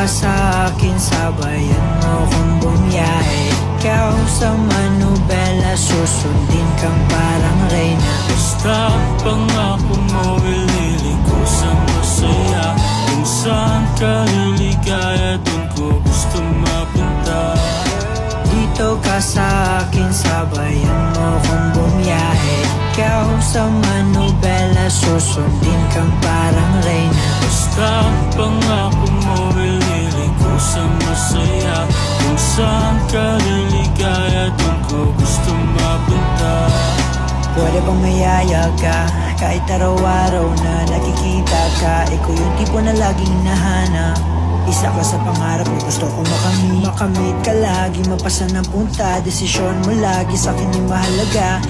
sa akin, sabayan mo kong bumiyahe. Ikaw sa manubela, susundin kang parang reyna. Basta pangako mo, ililiko sa masaya. Kung saan ka liligaya, dun ko gusto mapunta. Dito ka sa akin, sabayan mo kong bumiyahe. Ikaw sa manubela, susundin kang parang reyna. Basta pangako mo, ililiko sa masaya. Kung saan ka liligaya, dun ko gusto mapunta. Pwede bang mayaya ka, kahit araw-araw na nakikita ka. Ikaw yung tipo na laging hinahanap. Isa ka sa pangarap ko, gusto ko makamit ka lagi, mapasa ng punta. Desisyon mo lagi sa akin yung mahalaga.